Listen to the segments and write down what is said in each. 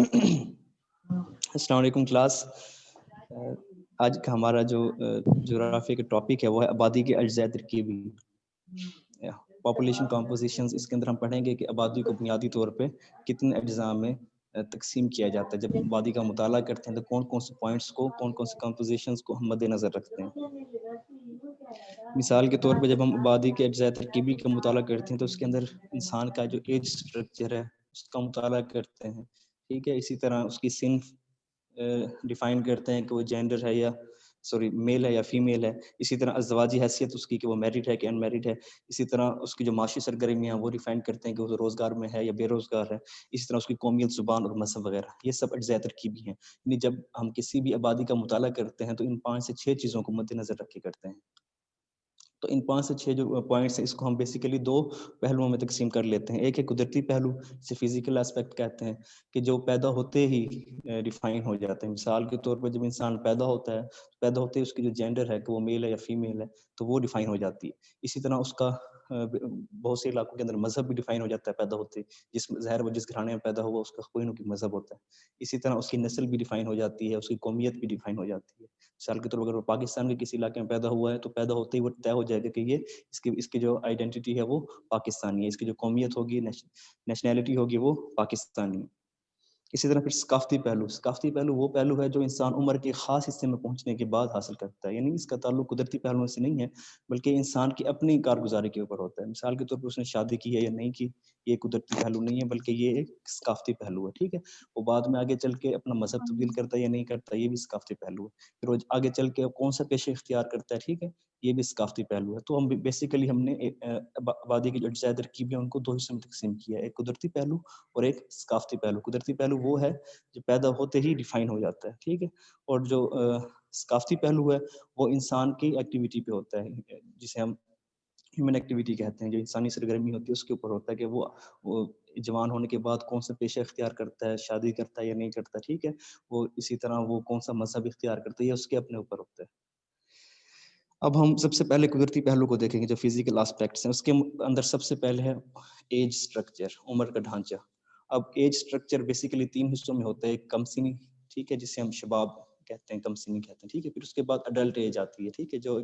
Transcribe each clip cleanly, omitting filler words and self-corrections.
السلام علیکم کلاس. آج کا ہمارا جو جغرافیہ کا ٹاپک ہے وہ ہے آبادی کے اجزاء ترکیبی پاپولیشن کمپوزیشنز. اس کے اندر ہم پڑھیں گے کہ آبادی کو بنیادی طور پہ کتنے اجزاء میں تقسیم کیا جاتا ہے. جب آبادی کا مطالعہ کرتے ہیں تو کون کون سے پوائنٹس کو، کون کون سے کمپوزیشنز کو ہم مد نظر رکھتے ہیں. مثال کے طور پہ جب ہم آبادی کے اجزاء ترکیبی کا مطالعہ کرتے ہیں تو اس کے اندر انسان کا جو ایج سٹرکچر ہے اس کا مطالعہ کرتے ہیں. ٹھیک ہے، اسی طرح اس کی صنف ڈیفائن کرتے ہیں کہ وہ جینڈر ہے یا میل ہے یا فیمیل ہے. اسی طرح ازدواجی حیثیت اس کی کہ وہ میرڈ ہے کہ ان میرڈ ہے. اسی طرح اس کی جو معاشی سرگرمیاں ہیں وہ ڈیفائن کرتے ہیں کہ وہ روزگار میں ہے یا بے روزگار ہے. اسی طرح اس کی قومیت، زبان اور مذہب وغیرہ، یہ سب اجزاء ترکیبی ہیں. یعنی جب ہم کسی بھی آبادی کا مطالعہ کرتے ہیں تو ان 5 سے 6 چیزوں کو مد نظر رکھ کے کرتے ہیں. تو ان 5 سے 6 جو پوائنٹس ہیں اس کو ہم بیسیکلی 2 پہلوؤں میں تقسیم کر لیتے ہیں. ایک ہے قدرتی پہلو، جسے فزیکل اسپیکٹ کہتے ہیں، کہ جو پیدا ہوتے ہی ڈیفائن ہو جاتے ہیں. مثال کے طور پر جب انسان پیدا ہوتا ہے، پیدا ہوتے ہی اس کی جو جینڈر ہے کہ وہ میل ہے یا فیمیل ہے تو وہ ڈیفائن ہو جاتی ہے. اسی طرح اس کا بہت سے علاقوں کے اندر مذہب بھی ڈیفائن ہو جاتا ہے پیدا ہوتے ہی. ظاہر وہ جس گھرانے میں پیدا ہوا اس کا کوئی نہ کوئی مذہب ہوتا ہے. اسی طرح اس کی نسل بھی ڈیفائن ہو جاتی ہے، اس کی قومیت بھی ڈیفائن ہو جاتی ہے. مثال کے طور پر اگر وہ پاکستان کے کسی علاقے میں پیدا ہوا ہے تو پیدا ہوتے ہی وہ طے ہو جائے گا کہ یہ اس کی جو آئیڈینٹی ہے وہ پاکستانی ہے، اس کی جو قومیت ہوگی، نیشنلٹی ہوگی، وہ پاکستانی ہے. اسی طرح پھر ثقافتی پہلو. ثقافتی پہلو وہ پہلو ہے جو انسان عمر کے خاص حصے میں پہنچنے کے بعد حاصل کرتا ہے. یعنی اس کا تعلق قدرتی پہلوؤں سے نہیں ہے بلکہ انسان کی اپنی کارگزاری کے اوپر ہوتا ہے. مثال کے طور پر اس نے شادی کی ہے یا نہیں کی، یہ قدرتی پہلو نہیں ہے بلکہ یہ ایک ثقافتی پہلو ہے. ٹھیک ہے، وہ بعد میں آگے چل کے اپنا مذہب تبدیل کرتا ہے یا نہیں کرتا، یہ بھی ثقافتی پہلو ہے. پھر وہ آگے چل کے کون سا پیشہ اختیار کرتا ہے، ٹھیک ہے، یہ بھی ثقافتی پہلو ہے. تو ہم بیسیکلی ہم نے آبادی کی جو اجزاء ترکیبی ہیں ان کو 2 حصوں میں تقسیم کیا ہے، ایک قدرتی پہلو اور ایک ثقافتی پہلو. قدرتی پہلو وہ ہے جو پیدا ہوتے ہی ڈیفائن ہو جاتا ہے، ٹھیک ہے، اور جو ثقافتی پہلو ہے وہ انسان کی ایکٹیویٹی پہ ہوتا ہے، جسے ہم ہیومن ایکٹیویٹی کہتے ہیں. جو انسانی سرگرمی ہوتی ہے اس کے اوپر ہوتا ہے کہ وہ جوان ہونے کے بعد کون سا پیشہ اختیار کرتا ہے، شادی کرتا ہے یا نہیں کرتا. ٹھیک ہے، وہ اسی طرح وہ کون سا مذہب اختیار کرتا ہے یہ اس کے اپنے اوپر ہوتا ہے. اب ہم سب سے پہلے قدرتی پہلو کو دیکھیں گے جو فزیکل اسپیکٹس ہیں. اس کے اندر سب سے پہلے ہے ایج سٹرکچر، عمر کا ڈھانچہ. اب ایج سٹرکچر بیسیکلی 3 حصوں میں ہوتا ہے. ایک کم سنی، ٹھیک ہے، جسے ہم شباب کہتے ہیں، کم سنی کہتے ہیں. ٹھیک ہے، پھر اس کے بعد اڈلٹ ایج آتی ہے، ٹھیک ہے، جو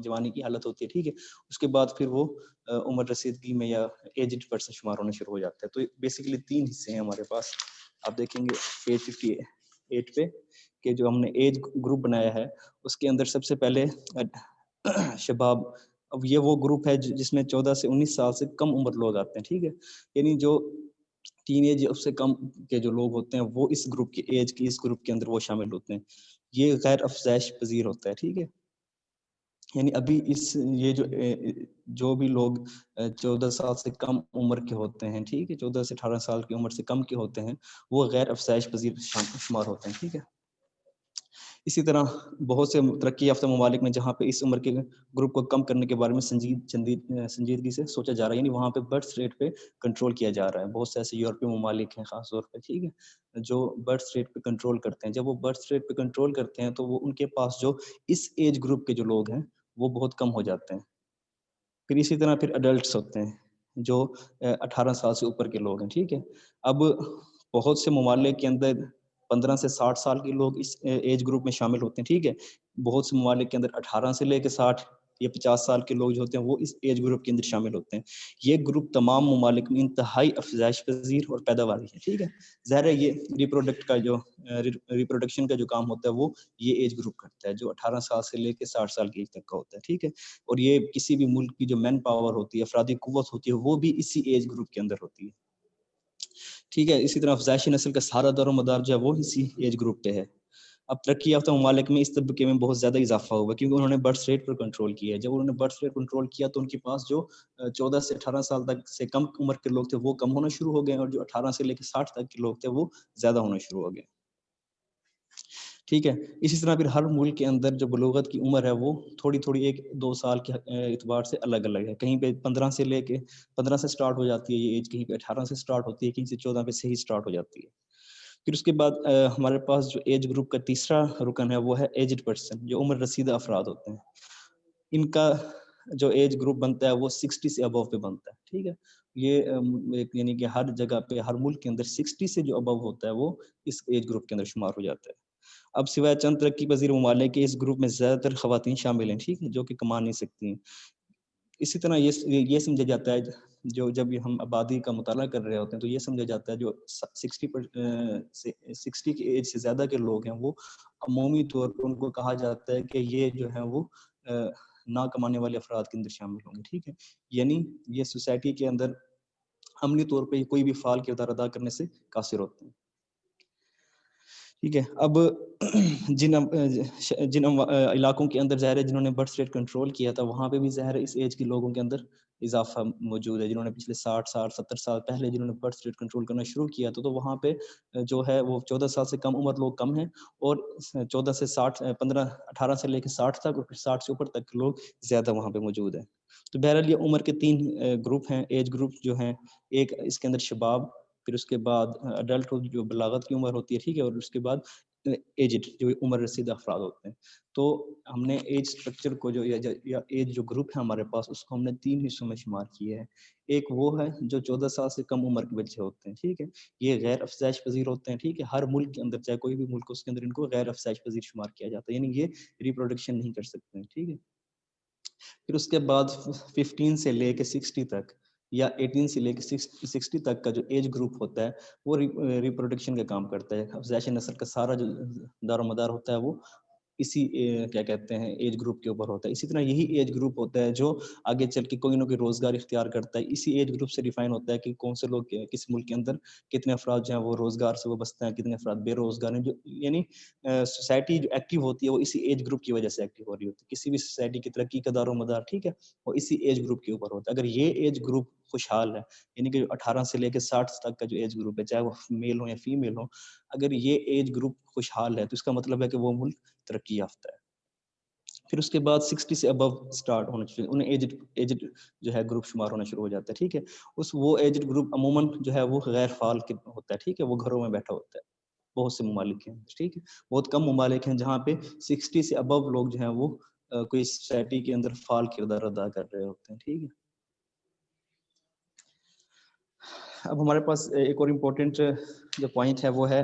جوانی کی حالت ہوتی ہے. ٹھیک ہے، اس کے بعد پھر وہ عمر رسیدگی میں یا ایجڈ پرسن شمار ہونا شروع ہو جاتا ہے. تو بیسیکلی 3 حصے ہیں ہمارے پاس. آپ دیکھیں گے پیج 58 پہ کہ جو ہم نے ایج گروپ بنایا ہے اس کے اندر سب سے پہلے شباب. اب یہ وہ گروپ ہے جس میں 14 سے 19 سال سے کم عمر لوگ آتے ہیں. ٹھیک ہے، یعنی جو ٹین ایج اس سے کم کے جو لوگ ہوتے ہیں وہ اس گروپ کی ایج کی اس گروپ کے اندر وہ شامل ہوتے ہیں. یہ غیر افزائش پذیر ہوتا ہے. ٹھیک ہے، یعنی ابھی یہ جو بھی لوگ 14 سال سے کم عمر کے ہوتے ہیں، ٹھیک ہے، 14 سے 18 سال کی عمر سے کم کے ہوتے ہیں وہ غیر افزائش پذیر شمار ہوتے ہیں. ٹھیک ہے، اسی طرح بہت سے ترقی یافتہ ممالک میں جہاں پہ اس عمر کے گروپ کو کم کرنے کے بارے میں سنجیدگی سے سوچا جا رہا ہے، یعنی وہاں پہ برتھ ریٹ پہ کنٹرول کیا جا رہا ہے. بہت سے ایسے یورپی ممالک ہیں خاص طور پہ، ٹھیک ہے، جو برتھ ریٹ پہ کنٹرول کرتے ہیں. جب وہ برتھ ریٹ پہ کنٹرول کرتے ہیں تو وہ ان کے پاس جو اس ایج گروپ کے جو لوگ ہیں وہ بہت کم ہو جاتے ہیں. پھر اسی طرح پھر اڈلٹس ہوتے ہیں جو 18 سال سے اوپر کے لوگ ہیں. ٹھیک ہے، اب بہت سے ممالک کے اندر 15 سے 60 سال کے لوگ اس ایج گروپ میں شامل ہوتے ہیں. ٹھیک ہے، بہت سے ممالک کے اندر 18 سے لے کے 60 یا 50 سال کے لوگ جو ہوتے ہیں وہ اس ایج گروپ کے اندر شامل ہوتے ہیں. یہ گروپ تمام ممالک میں انتہائی افزائش پذیر اور پیداواری ہے. ٹھیک ہے، ظاہر ہے یہ ریپروڈکشن کا جو کام ہوتا ہے وہ یہ ایج گروپ کرتا ہے جو 18 سال سے لے کے 60 سال کی ایج تک کا ہوتا ہے. ٹھیک ہے، اور یہ کسی بھی ملک کی جو مین پاور ہوتی ہے، افرادی قوت ہوتی ہے، وہ بھی اسی ایج گروپ کے اندر ہوتی ہے. ٹھیک ہے، اسی طرح افزائشی نسل کا سارا دار و مدار جو ہے وہ اسی ایج گروپ پہ ہے. اب ترقی یافتہ ممالک میں اس طبقے میں بہت زیادہ اضافہ ہوا کیونکہ انہوں نے برتھ ریٹ پر کنٹرول کیا ہے. جب انہوں نے برتھ ریٹ کنٹرول کیا تو ان کے پاس جو 14 سے 18 سال تک سے کم عمر کے لوگ تھے وہ کم ہونا شروع ہو گئے اور جو 18 سے لے کے 60 تک کے لوگ تھے وہ زیادہ ہونا شروع ہو گئے. ٹھیک ہے، اسی طرح پھر ہر ملک کے اندر جو بلوغت کی عمر ہے وہ تھوڑی تھوڑی 1-2 سال کے اعتبار سے الگ الگ ہے. کہیں پہ 15 سے لے کے 15 سے سٹارٹ ہو جاتی ہے یہ ایج، کہیں پہ 18 سے سٹارٹ ہوتی ہے، کہیں سے 14 پہ سے ہی سٹارٹ ہو جاتی ہے. پھر اس کے بعد ہمارے پاس جو ایج گروپ کا تیسرا رکن ہے وہ ہے ایجڈ پرسن، جو عمر رسیدہ افراد ہوتے ہیں. ان کا جو ایج گروپ بنتا ہے وہ 60 سے ابو پہ بنتا ہے. ٹھیک ہے, یہ یعنی کہ ہر جگہ پہ ہر ملک کے اندر 60 سے جو ابو ہوتا ہے وہ اس ایج گروپ کے اندر شمار ہو جاتا ہے. اب سوائے چند ترقی پذیر ممالک کے اس گروپ میں زیادہ تر خواتین شامل ہیں, ٹھیک ہے, جو کہ کما نہیں سکتی ہیں. اسی طرح یہ سمجھا جاتا ہے, جو جب ہم آبادی کا مطالعہ کر رہے ہوتے ہیں تو یہ سمجھا جاتا ہے جو 60 کی ایج سے زیادہ کے لوگ ہیں وہ عمومی طور پر ان کو کہا جاتا ہے کہ یہ جو ہے وہ نہ کمانے والے افراد کے اندر شامل ہوں گے. ٹھیک ہے, یعنی یہ سوسائٹی کے اندر عملی طور پہ کوئی بھی فعال کردار ادا کرنے سے قاصر ہوتے ہیں. ٹھیک ہے, اب جن علاقوں کے اندر ظاہر ہے جنہوں نے برتھ ریٹ کنٹرول کیا تھا وہاں پہ بھی ظاہر ہے اس ایج کے لوگوں کے اندر اضافہ موجود ہے. جنہوں نے پچھلے 60 سال 70 سال پہلے جنہوں نے برتھ ریٹ کنٹرول کرنا شروع کیا تھا تو وہاں پہ جو ہے وہ 14 سال سے کم عمر لوگ کم ہیں, اور 14 سے 60 18 سے لے کے 60 تک, اور پھر 60 سے اوپر تک لوگ زیادہ وہاں پہ موجود ہیں. تو بہرحال یہ عمر کے 3 گروپ ہیں, ایج گروپ جو ہیں. ایک اس کے اندر شباب, پھر اس کے بعد اڈلٹ جو بلاغت کی عمر ہوتی ہے, ٹھیک ہے, اور اس کے بعد ایجڈ جو عمر رسیدہ افراد ہوتے ہیں. تو ہم نے ایج سٹرکچر کو جو یا ایج جو گروپ ہے ہمارے پاس اس کو ہم نے 3 حصوں میں شمار کیا ہے. ایک وہ ہے جو 14 سال سے کم عمر کے بچے ہوتے ہیں, ٹھیک ہے, یہ غیر افزائش پذیر ہوتے ہیں. ٹھیک ہے, ہر ملک کے اندر چاہے کوئی بھی ملک اس کے اندر ان کو غیر افزائش پذیر شمار کیا جاتا ہے, یعنی یہ ریپروڈکشن نہیں کر سکتے ہیں. ٹھیک ہے, پھر اس کے بعد 15 سے لے کے 60 تک یا 18 سے لے کے 60 تک کا جو ایج گروپ ہوتا ہے وہ ریپروڈکشن کا کام کرتا ہے. افزائش نسل کا سارا جو دار و مدار ہوتا ہے وہ اسی کیا کہتے ہیں ایج گروپ کے اوپر ہوتا ہے. اسی طرح یہی ایج گروپ ہوتا ہے جو آگے چل کے کوئی نہ کوئی روزگار اختیار کرتا ہے. اسی ایج گروپ سے ڈیفائن ہوتا ہے کہ کون سے لوگ کس ملک کے اندر کتنے افراد جو ہیں وہ روزگار سے وابستہ ہیں, کتنے افراد بے روزگار ہیں. جو یعنی سوسائٹی جو ایکٹیو ہوتی ہے وہ اسی ایج گروپ کی وجہ سے ایکٹیو ہو رہی ہوتی ہے. کسی بھی سوسائٹی کی ترقی کا دار و مدار, ٹھیک ہے, وہ اسی ایج گروپ کے اوپر ہوتا ہے. اگر یہ ایج گروپ خوشحال ہے, یعنی کہ 18 سے لے کے 60 تک کا جو ایج گروپ ہے, چاہے وہ میل ہو یا فیمیل ہو, اگر یہ ایج گروپ خوشحال ہے تو اس کا مطلب ہے کہ وہ ملک ترقی یافتہ ہے. پھر اس کے بعد 60 سے ابو سٹارٹ ہونا چاہیے, انہیں ایجڈ جو ہے گروپ شمار ہونا شروع ہو جاتا ہے. ٹھیک ہے, وہ ایجڈ گروپ عموماً جو ہے وہ غیر فعال ہوتا ہے. ٹھیک ہے, وہ گھروں میں بیٹھا ہوتا ہے. بہت سے ممالک ہیں, ٹھیک ہے, بہت کم ممالک ہیں جہاں پہ 60 سے ابو لوگ جو ہیں وہ کوئی سوسائٹی کے اندر فعال کردار ادا کر رہے ہوتے ہیں. ٹھیک ہے, اب ہمارے پاس ایک اور امپورٹنٹ جو پوائنٹ ہے وہ ہے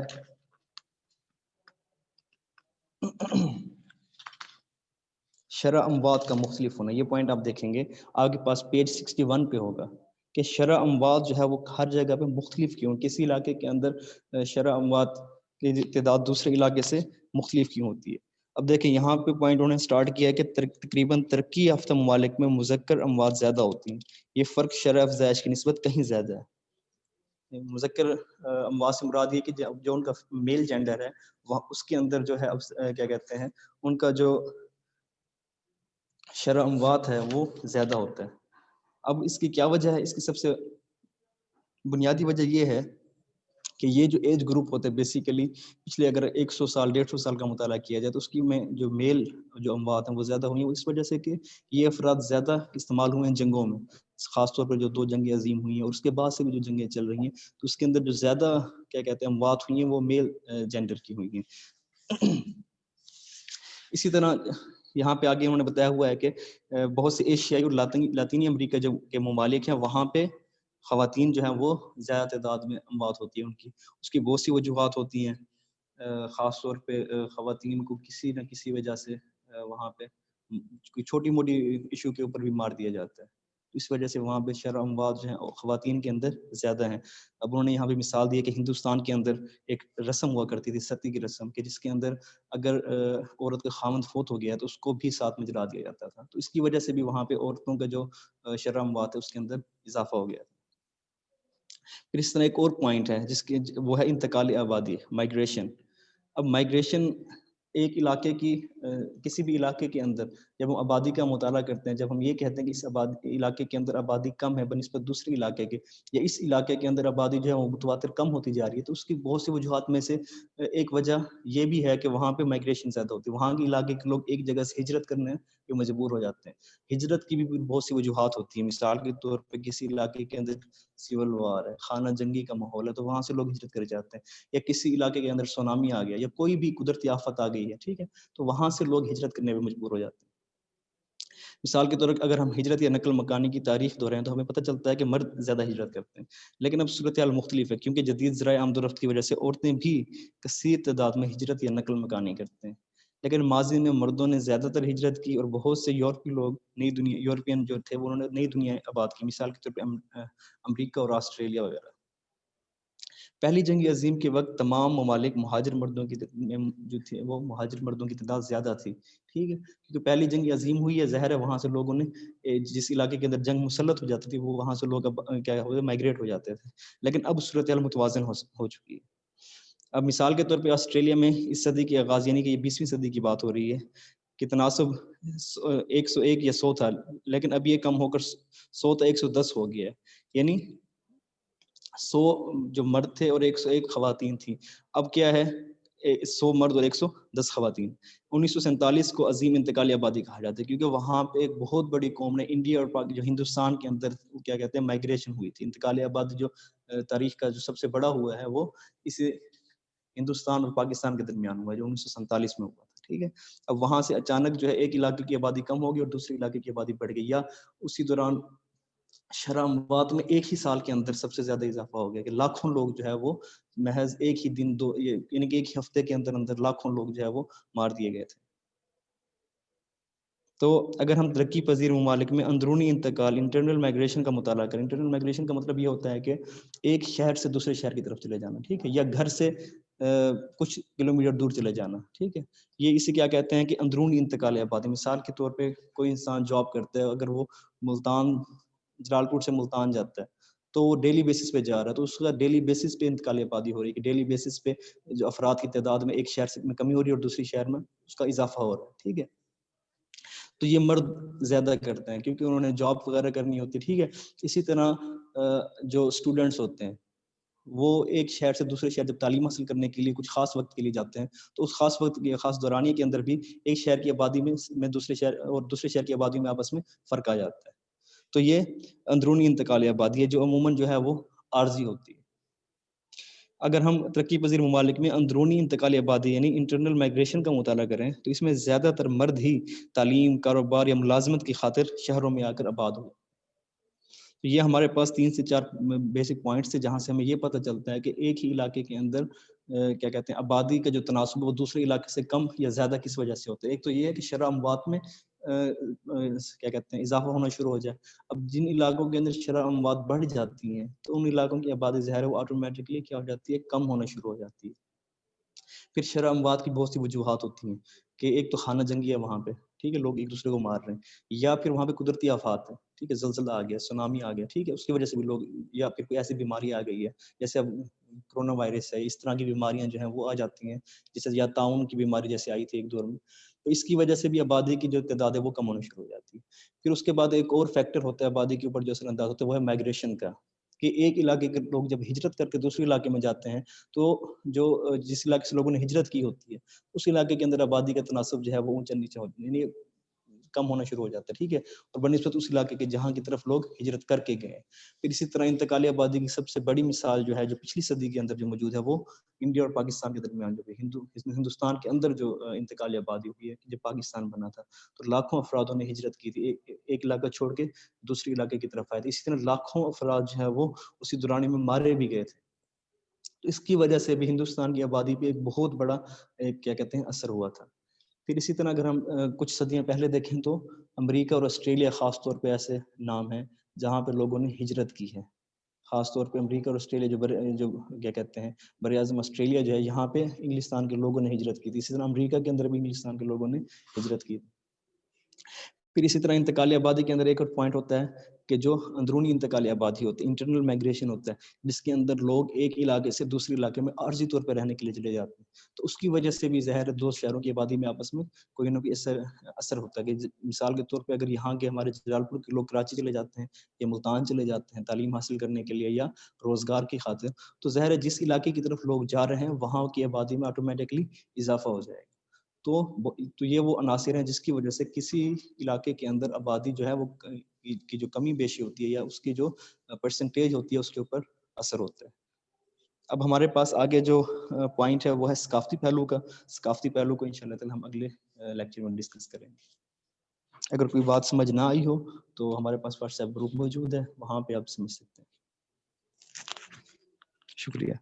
شرح اموات کا مختلف ہونا. یہ پوائنٹ آپ دیکھیں گے آپ کے پاس پیج 61 پہ ہوگا کہ شرح اموات جو ہے وہ ہر جگہ پہ مختلف کیوں, کسی علاقے کے اندر شرح اموات کی تعداد دوسرے علاقے سے مختلف کیوں ہوتی ہے. اب دیکھیں یہاں پہ پوائنٹ انہوں نے سٹارٹ کیا ہے کہ تقریباً ترقی یافتہ ممالک میں مذکر اموات زیادہ ہوتی ہیں. یہ فرق شرح افزائش کی نسبت کہیں زیادہ ہے. مذکر اموات سے مراد یہ کہ جو ان کا میل جینڈر ہے وہ اس کے اندر جو ہے کیا کہتے ہیں ان کا جو شرح اموات ہے وہ زیادہ ہوتا ہے. اب اس کی کیا وجہ ہے؟ اس کی سب سے بنیادی وجہ یہ ہے کہ یہ جو ایج گروپ ہوتے ہیں بیسیکلی پچھلے اگر 100 سال 150 سال کا مطالعہ کیا جائے تو اس کی میں جو میل جو اموات ہیں وہ زیادہ ہوئی ہیں, اس وجہ سے کہ یہ افراد زیادہ استعمال ہوئے ہیں جنگوں میں, خاص طور پر جو 2 جنگیں عظیم ہوئی ہیں اور اس کے بعد سے بھی جو جنگیں چل رہی ہیں تو اس کے اندر جو زیادہ کیا کہتے ہیں اموات ہوئی ہیں وہ میل جینڈر کی ہوئی ہیں. اسی طرح یہاں پہ آگے انہوں نے بتایا ہوا ہے کہ بہت سے ایشیائی اور لاطینی امریکہ جو کے ممالک ہیں وہاں پہ خواتین جو ہیں وہ زیادہ تعداد میں اموات ہوتی ہیں ان کی. اس کی بہت سی وجوہات ہوتی ہیں, خاص طور پہ خواتین کو کسی نہ کسی وجہ سے وہاں پہ کوئی چھوٹی موٹی ایشو کے اوپر بھی مار دیا جاتا ہے. اس وجہ سے وہاں پہ شرح اموات جو ہیں خواتین کے اندر زیادہ ہیں. اب انہوں نے یہاں پہ مثال دی ہے کہ ہندوستان کے اندر ایک رسم ہوا کرتی تھی ستی کی رسم, کہ جس کے اندر اگر عورت کا خاوند فوت ہو گیا تو اس کو بھی ساتھ میں جلا دیا جاتا تھا. تو اس کی وجہ سے بھی وہاں پہ عورتوں کا جو شرح اموات ہے اس کے اندر اضافہ ہو گیا. پھر اس طرح ایک اور پوائنٹ ہے جس کے وہ ہے انتقال آبادی, مائگریشن. اب مائگریشن ایک علاقے کی کسی بھی علاقے کے اندر جب ہم آبادی کا مطالعہ کرتے ہیں, جب ہم یہ کہتے ہیں کہ اس علاقے کے اندر آبادی کم ہے بنسبت دوسرے علاقے کے, یا اس علاقے کے اندر آبادی جو ہے وہ متواتر کم ہوتی جا رہی ہے, تو اس کی بہت سی وجوہات میں سے ایک وجہ یہ بھی ہے کہ وہاں پہ مائگریشن زیادہ ہوتی ہے. وہاں کے علاقے کے لوگ ایک جگہ سے ہجرت کرنے پہ مجبور ہو جاتے ہیں. ہجرت کی بھی بہت سی وجوہات ہوتی ہیں. مثال کے طور پہ کسی علاقے کے اندر سول وار ہے, خانہ جنگی کا ماحول ہے, تو وہاں سے لوگ ہجرت کر جاتے ہیں. یا کسی علاقے کے اندر سونامی آ گیا یا کوئی بھی قدرتی آفت آ گئی ہے, ٹھیک ہے, تو وہاں سے لوگ ہجرت کرنے پہ مجبور ہو جاتے ہیں. مثال کے طور پر اگر ہم ہجرت یا نقل مکانی کی تاریخ دہرائیں تو ہمیں پتہ چلتا ہے کہ مرد زیادہ ہجرت کرتے ہیں، لیکن اب صورتحال مختلف ہے کیونکہ جدید ذرائع آمد و رفت کی وجہ سے عورتیں بھی کثیر تعداد میں ہجرت یا نقل مکانی کرتے ہیں، لیکن ماضی میں مردوں نے زیادہ تر ہجرت کی اور بہت سے یورپی لوگ یورپین جو تھے انہوں نے نئی دنیا آباد کی، مثال کے طور پہ امریکہ اور آسٹریلیا وغیرہ۔ پہلی جنگ عظیم کے وقت تمام ممالک مہاجر مردوں کی جو تھے وہ مہاجر مردوں کی تعداد زیادہ تھی، ٹھیک ہے، کیونکہ پہلی جنگ عظیم ہوئی ہے، ظاہر ہے وہاں سے لوگوں نے جس علاقے کے اندر جنگ مسلط ہو جاتی تھی وہ وہاں سے لوگ اب کیا مائگریٹ ہو جاتے تھے، لیکن اب صورتحال متوازن ہو چکی ہے۔ اب مثال کے طور پہ آسٹریلیا میں اس صدی کے آغاز یعنی کہ یہ 20ویں صدی کی بات ہو رہی ہے کہ تناسب 101 یا 100 تھا، لیکن اب یہ کم ہو کر 100 تا 110 ہو گیا ہے، یعنی 100 جو مرد تھے اور 101 خواتین تھیں، اب کیا ہے 100 مرد اور 110 خواتین۔ 1947 کو عظیم انتقالی آبادی کہا جاتا ہے کیونکہ وہاں پہ ایک بہت بڑی قوم نے انڈیا اور جو ہندوستان کے اندر کیا کہتے ہیں مائگریشن ہوئی تھی۔ انتقالی آبادی جو تاریخ کا جو سب سے بڑا ہوا ہے وہ اس ہندوستان اور پاکستان کے درمیان ہوا ہے جو 1947 میں ہوا تھا، ٹھیک ہے۔ اب وہاں سے اچانک جو ہے ایک علاقے کی آبادی کم ہوگی اور دوسرے علاقے کی آبادی بڑھ گئی، یا اسی دوران شرح اموات میں ایک ہی سال کے اندر سب سے زیادہ اضافہ ہو گیا کہ لاکھوں لوگ جو ہے وہ محض ایک ہی دن یعنی کہ ایک ہی ہفتے کے اندر اندر لاکھوں لوگ جو ہے وہ مار دیے گئے تھے۔ تو اگر ہم ترقی پذیر ممالک میں اندرونی انتقال انٹرنل مائگریشن کا مطالعہ کریں، انٹرنل مائگریشن کا مطلب یہ ہوتا ہے کہ ایک شہر سے دوسرے شہر کی طرف چلے جانا، ٹھیک ہے، یا گھر سے کچھ کلومیٹر دور چلے جانا، ٹھیک ہے، یہ اسے کیا کہتے ہیں کہ اندرونی انتقال آبادی۔ مثال کے طور پہ کوئی انسان جاب کرتا ہے، اگر وہ ملتان جلال پور سے ملتان جاتا ہے تو وہ ڈیلی بیسس پہ جا رہا ہے، تو اس کا ڈیلی بیسس پہ انتقالی آبادی ہو رہی ہے کہ ڈیلی بیسس پہ جو افراد کی تعداد میں ایک شہر میں کمی ہو رہی ہے اور دوسری شہر میں اس کا اضافہ ہو رہا ہے، ٹھیک ہے۔ تو یہ مرد زیادہ کرتے ہیں کیونکہ انہوں نے جاب وغیرہ کرنی ہوتی ہے، ٹھیک ہے۔ اسی طرح جو اسٹوڈنٹس ہوتے ہیں وہ ایک شہر سے دوسرے شہر جب تعلیم حاصل کرنے کے لیے کچھ خاص وقت کے لیے جاتے ہیں تو اس خاص وقت کے خاص دورانیے کے اندر بھی ایک شہر کی آبادی میں دوسرے شہر اور دوسرے شہر کی آبادی میں آپس میں فرق آ جاتا ہے۔ تو یہ اندرونی انتقالی آبادی ہے جو عموماً جو ہے وہ عارضی ہوتی ہے۔ اگر ہم ترقی پذیر ممالک میں اندرونی انتقالی آبادی یعنی انٹرنل مائگریشن کا مطالعہ کریں تو اس میں زیادہ تر مرد ہی تعلیم، کاروبار یا ملازمت کی خاطر شہروں میں آ کر آباد ہوئے۔ تو یہ ہمارے پاس 3 سے 4 بیسک پوائنٹس ہیں جہاں سے ہمیں یہ پتہ چلتا ہے کہ ایک ہی علاقے کے اندر کیا کہتے ہیں آبادی کا جو تناسب وہ دوسرے علاقے سے کم یا زیادہ کس وجہ سے ہوتا ہے۔ ایک تو یہ ہے کہ شرح اموات میں کیا کہتے ہیں اضافہ ہونا شروع ہو جائے۔ اب جن علاقوں کے اندر شرح اموات بڑھ جاتی ہیں تو ان علاقوں کی آبادی ظاہر ہے وہ آٹومیٹکلی کیا ہو جاتی ہے، کم ہونا شروع ہو جاتی ہے۔ پھر شرح اموات کی بہت سی وجوہات ہوتی ہیں کہ ایک تو خانہ جنگی ہے وہاں پہ، ٹھیک ہے، لوگ ایک دوسرے کو مار رہے ہیں، یا پھر وہاں پہ قدرتی آفات ہے، ٹھیک ہے، زلزلہ آ گیا، سونامی آ گیا، ٹھیک ہے، اس کی وجہ سے بھی لوگ، یا پھر کوئی ایسی بیماری آ گئی ہے جیسے اب کرونا وائرس ہے، اس طرح کی بیماریاں جو ہیں وہ آ جاتی ہیں، جیسے یا طاعون کی بیماری جیسے آئی تھی ایک دور میں، تو اس کی وجہ سے بھی آبادی کی جو تعداد ہے وہ کم ہونا شروع ہو جاتی ہے۔ پھر اس کے بعد ایک اور فیکٹر ہوتا ہے آبادی کے اوپر جو اثر انداز ہوتا ہے وہ ہے مائگریشن کا، کہ ایک علاقے کے لوگ جب ہجرت کر کے دوسرے علاقے میں جاتے ہیں تو جو جس علاقے سے لوگوں نے ہجرت کی ہوتی ہے اس علاقے کے اندر آبادی کا تناسب جو ہے وہ اونچا نیچا ہوتا ہے، یعنی کم ہونا شروع ہو جاتا ہے، ٹھیک ہے، اور بنسبت اس علاقے کے جہاں کی طرف لوگ ہجرت کر کے گئے۔ پھر اسی طرح انتقالی آبادی کی سب سے بڑی مثال جو ہے جو پچھلی صدی کے اندر جو موجود ہے وہ انڈیا اور پاکستان کے درمیان جو ہندوستان کے اندر جو انتقالی آبادی ہوئی ہے جب پاکستان بنا تھا تو لاکھوں افرادوں نے ہجرت کی تھی، ایک علاقہ چھوڑ کے دوسری علاقے کی طرف آئے تھے۔ اسی طرح لاکھوں افراد جو ہے وہ اسی دورانی میں مارے بھی گئے تھے۔ اس کی وجہ سے بھی ہندوستان کی آبادی پہ ایک بہت بڑا کیا کہتے ہیں اثر ہوا تھا۔ پھر اسی طرح اگر ہم کچھ صدیاں پہلے دیکھیں تو امریکہ اور آسٹریلیا خاص طور پہ ایسے نام ہیں جہاں پہ لوگوں نے ہجرت کی ہے، خاص طور پہ امریکہ اور آسٹریلیا جو کیا کہتے ہیں بر اعظم آسٹریلیا جو ہے یہاں پہ انگلستان کے لوگوں نے ہجرت کی تھی، اسی طرح امریکہ کے اندر بھی انگلستان کے لوگوں نے ہجرت کی تھی۔ پھر اسی طرح انتقالی آبادی کے اندر ایک اور پوائنٹ ہوتا ہے کہ جو اندرونی انتقالی آبادی ہوتی ہے، انٹرنل مائگریشن ہوتا ہے، جس کے اندر لوگ ایک علاقے سے دوسرے علاقے میں عارضی طور پہ رہنے کے لیے چلے جاتے ہیں، تو اس کی وجہ سے بھی ظاہر دو شہروں کی آبادی میں آپس میں کوئی نہ کوئی اثر ہوتا ہے کہ مثال کے طور پہ اگر یہاں کے ہمارے جلال پور کے لوگ کراچی چلے جاتے ہیں یا ملتان چلے جاتے ہیں تعلیم حاصل کرنے کے لیے یا روزگار کی خاطر، تو ظاہر ہے جس علاقے کی طرف لوگ جا رہے ہیں وہاں کی آبادی میں آٹومیٹکلی اضافہ ہو جائے گا۔ تو یہ وہ عناصر ہیں جس کی وجہ سے کسی علاقے کے اندر آبادی جو ہے وہ کی جو کمی بیشی ہوتی ہے یا اس کی جو پرسنٹیج ہوتی ہے اس کے اوپر اثر ہوتا ہے۔ اب ہمارے پاس آگے جو پوائنٹ ہے وہ ہے ثقافتی پہلو کا۔ ثقافتی پہلو کو انشاءاللہ تعالی ہم اگلے لیکچر میں ڈسکس کریں گے۔ اگر کوئی بات سمجھ نہ آئی ہو تو ہمارے پاس واٹس ایپ گروپ موجود ہے، وہاں پہ آپ سمجھ سکتے ہیں. شکریہ.